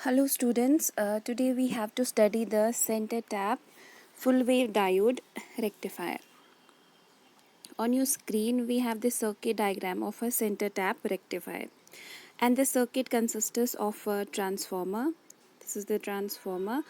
Hello students, today we have to study the center tap full wave diode rectifier. On your screen we have the circuit diagram of a center tap rectifier, and the circuit consists of a transformer. This is the transformer,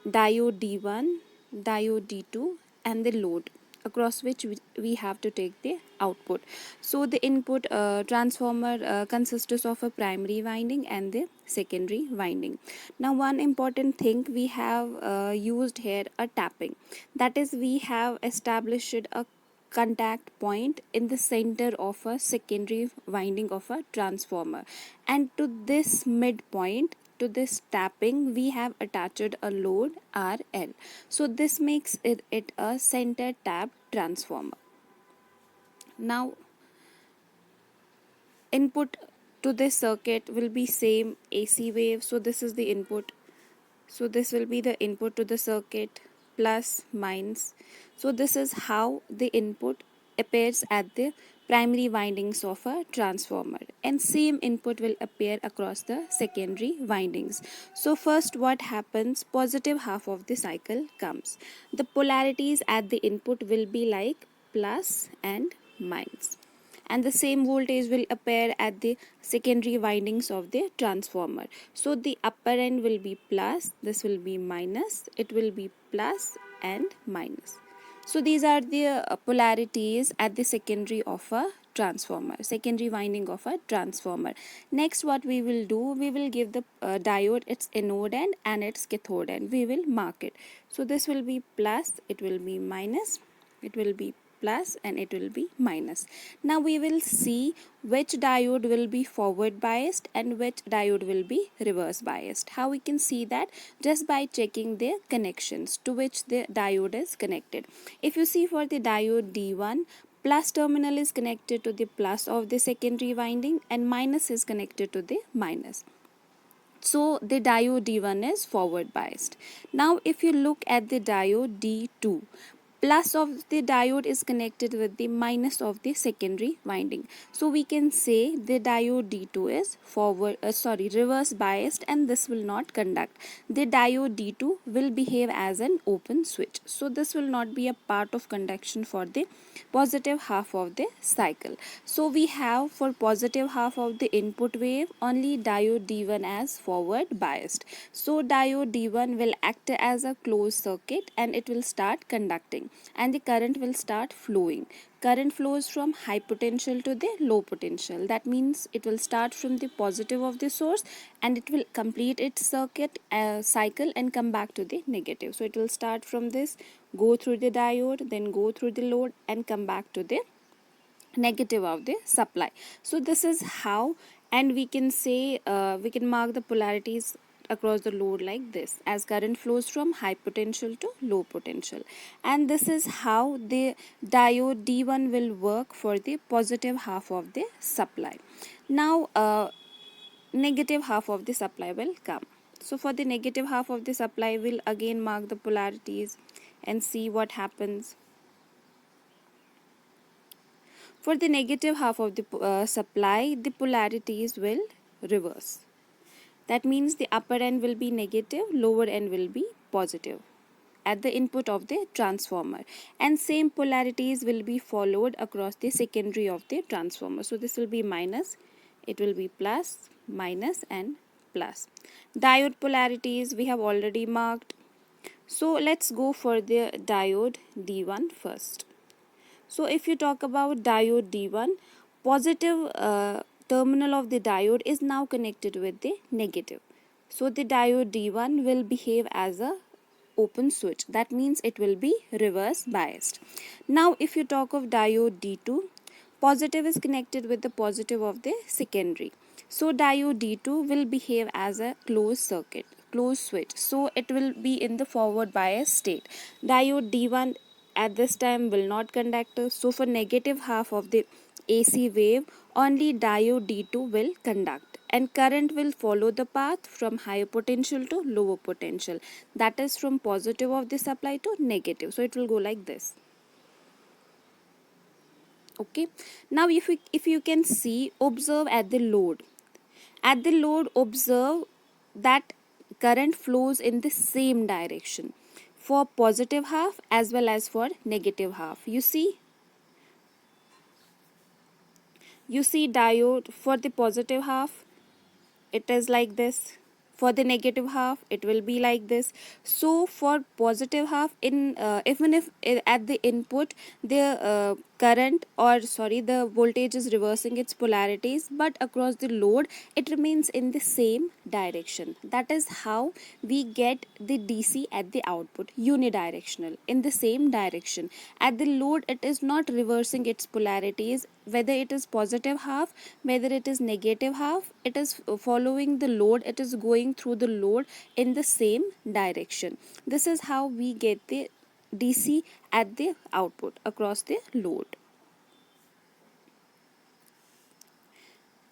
diode D1, diode D2 and the load across which we have to take the output. So the input transformer consists of a primary winding and the secondary winding. Now one important thing we have used here a tapping, that is we have established a contact point in the center of a secondary winding of a transformer, and to this midpoint, to this tapping, we have attached a load RL. So this makes it a center tap transformer. Now input to this circuit will be same AC wave, so this is the input. So this will be the input to the circuit, plus minus. So this is how the input appears at the primary windings of a transformer, and same input will appear across the secondary windings. So first what happens, positive half of the cycle comes. The polarities at the input will be like plus and minus, and the same voltage will appear at the secondary windings of the transformer. So the upper end will be plus, this will be minus, it will be plus and minus. So these are the polarities at the secondary of a transformer, secondary winding of a transformer. Next what we will do, we will give the diode its anode end and its cathode end, we will mark it. So this will be plus, it will be minus, it will be plus and it will be minus. Now we will see which diode will be forward biased and which diode will be reverse biased. How we can see that? Just by checking the connections to which the diode is connected. If you see for the diode D1, plus terminal is connected to the plus of the secondary winding and minus is connected to the minus. So the diode D1 is forward biased. Now if you look at the diode D2, plus of the diode is connected with the minus of the secondary winding. So we can say the diode D2 is reverse biased, and this will not conduct. The diode D2 will behave as an open switch. So this will not be a part of conduction for the positive half of the cycle. So we have for positive half of the input wave only diode D1 as forward biased. So diode D1 will act as a closed circuit and it will start conducting, and the current will start flowing. Current flows from high potential to the low potential. That means it will start from the positive of the source and it will complete its circuit cycle and come back to the negative. So it will start from this, go through the diode, then go through the load and come back to the negative of the supply. So this is how, and we can say we can mark the polarities across the load like this, as current flows from high potential to low potential. And this is how the diode D1 will work for the positive half of the supply. Now negative half of the supply will come. So for the negative half of the supply, we'll again mark the polarities and see what happens. For the negative half of the supply, the polarities will reverse. That means the upper end will be negative, lower end will be positive at the input of the transformer, and same polarities will be followed across the secondary of the transformer. So this will be minus, it will be plus, minus and plus. Diode polarities we have already marked. So let's go for the diode D1 first. So if you talk about diode D1, positive terminal of the diode is now connected with the negative. So the diode D1 will behave as a open switch. That means it will be reverse biased. Now if you talk of diode D2, positive is connected with the positive of the secondary. So diode D2 will behave as a closed circuit, closed switch. So it will be in the forward bias state. Diode D1 at this time will not conduct. So for negative half of the AC wave, only diode D2 will conduct, and current will follow the path from higher potential to lower potential, that is from positive of the supply to negative. So it will go like this. Okay, now if you can see, observe at the load, observe that current flows in the same direction for positive half as well as for negative half. You see diode for the positive half, it is like this. For the negative half it will be like this. So for positive half, in even if at the input the current, or sorry, the voltage is reversing its polarities, but across the load it remains in the same direction. That is how we get the DC at the output, unidirectional, in the same direction. At the load it is not reversing its polarities, whether it is positive half, whether it is negative half, it is following the load, it is going through the load in the same direction. This is how we get the DC at the output across the load.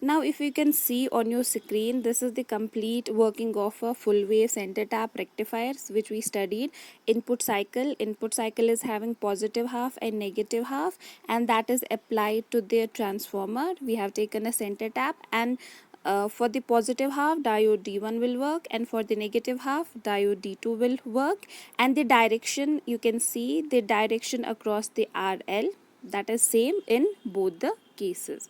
Now if you can see on your screen, this is the complete working of a full wave center tap rectifiers which we studied. Input cycle is having positive half and negative half, and that is applied to their transformer. We have taken a center tap, and for the positive half diode D1 will work, and for the negative half diode D2 will work. And the direction, you can see the direction across the RL, that is same in both the cases.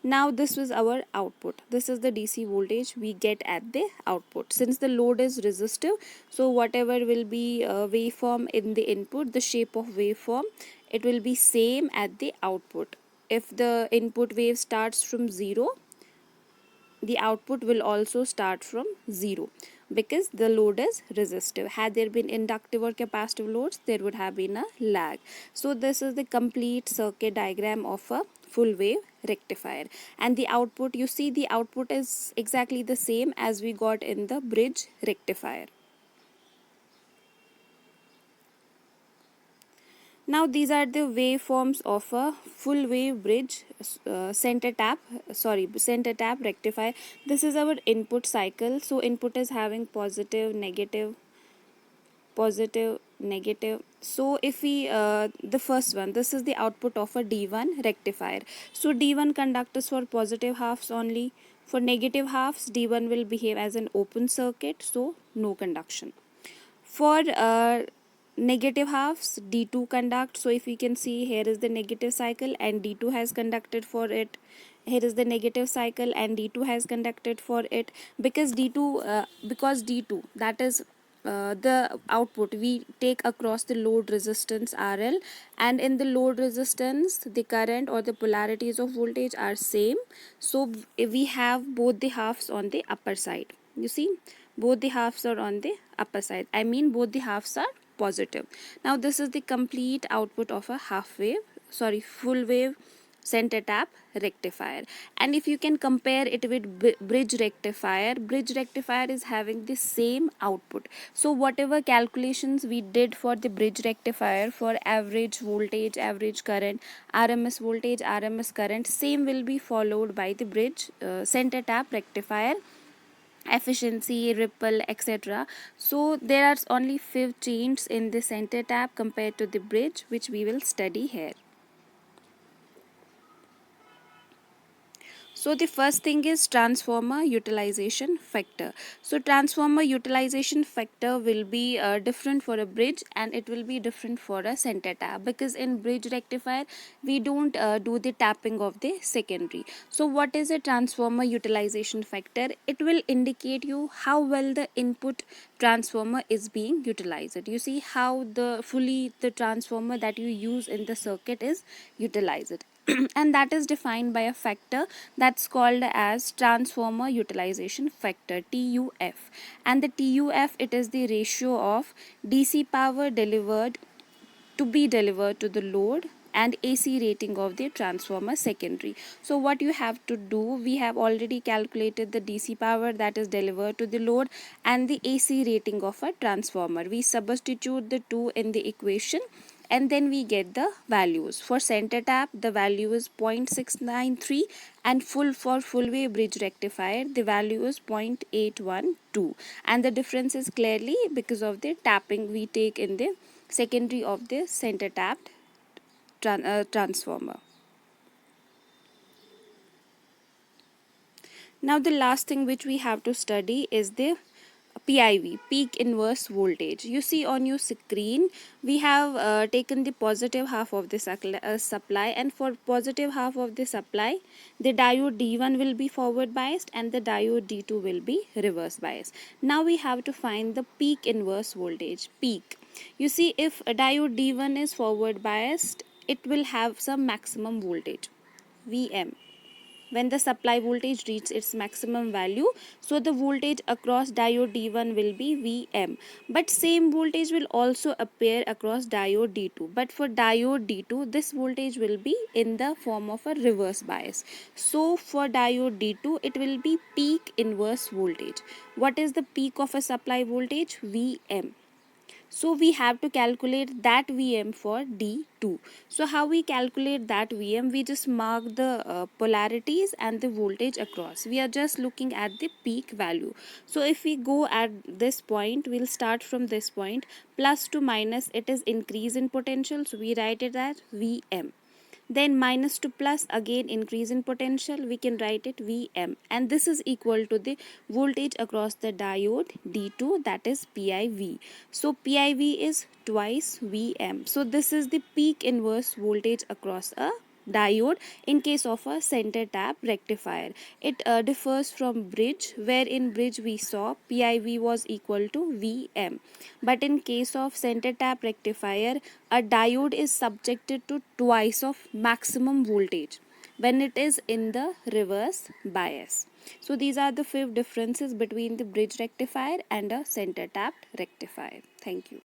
Now this was our output. This is the DC voltage we get at the output. Since the load is resistive, so whatever will be waveform in the input, the shape of waveform, it will be same at the output. If the input wave starts from 0, the output will also start from 0, because the load is resistive. Had there been inductive or capacitive loads, there would have been a lag. So this is the complete circuit diagram of a full wave rectifier. And the output, you see the output is exactly the same as we got in the bridge rectifier. Now these are the waveforms of a full wave bridge center tap rectifier. This is our input cycle. So input is having positive, negative, positive, negative. So if we the first one, this is the output of a D1 rectifier. So D1 conductors for positive halves only. For negative halves, D1 will behave as an open circuit, so no conduction. For negative halves, D2 conduct. So if we can see, here is the negative cycle and D2 has conducted for it. Here is the negative cycle and D2 has conducted for it. Because D2, that is the output we take across the load resistance RL, and in the load resistance the current or the polarities of voltage are same. So we have both the halves on the upper side. You see, both the halves are on the upper side. I mean, both the halves are positive. Now this is the complete output of a full wave center tap rectifier. And if you can compare it with bridge rectifier is having the same output. So whatever calculations we did for the bridge rectifier for average voltage, average current, RMS voltage, RMS current, same will be followed by the bridge center tap rectifier, efficiency, ripple, etc. So there are only few changes in the center tap compared to the bridge, which we will study here. So the first thing is transformer utilization factor. So transformer utilization factor will be different for a bridge, and it will be different for a center tap, because in bridge rectifier we don't do the tapping of the secondary. So what is a transformer utilization factor? It will indicate you how well the input transformer is being utilized. You see how the transformer that you use in the circuit is utilized. And that is defined by a factor that's called as transformer utilization factor, TUF. And the TUF, it is the ratio of DC power delivered to the load and AC rating of the transformer secondary. So what you have to do, we have already calculated the DC power that is delivered to the load and the AC rating of a transformer. We substitute the two in the equation, and then we get the values. For center tap, the value is 0.693, and full wave bridge rectifier, the value is 0.812, and the difference is clearly because of the tapping we take in the secondary of the center tapped transformer. Now the last thing which we have to study is the PIV, peak inverse voltage. You see on your screen, we have taken the positive half of the supply, and for positive half of the supply, the diode D1 will be forward biased and the diode D2 will be reverse biased. Now we have to find the peak inverse voltage, peak. You see, if a diode D1 is forward biased, it will have some maximum voltage, Vm, when the supply voltage reaches its maximum value. So the voltage across diode D1 will be Vm, but same voltage will also appear across diode D2, but for diode D2 this voltage will be in the form of a reverse bias. So for diode D2 it will be peak inverse voltage. What is the peak of a supply voltage? Vm. So we have to calculate that Vm for D2. So how we calculate that Vm? We just mark the polarities and the voltage across. We are just looking at the peak value. So if we go at this point, we'll start from this point. Plus to minus, it is increase in potential. So we write it as Vm. Then minus to plus, again increase in potential, we can write it Vm, and this is equal to the voltage across the diode D2, that is PIV. So PIV is twice Vm. So this is the peak inverse voltage across a diode in case of a center tap rectifier. It differs from bridge, where in bridge we saw PIV was equal to Vm, but in case of center tap rectifier, a diode is subjected to twice of maximum voltage when it is in the reverse bias. So these are the 5 differences between the bridge rectifier and a center tapped rectifier. Thank you.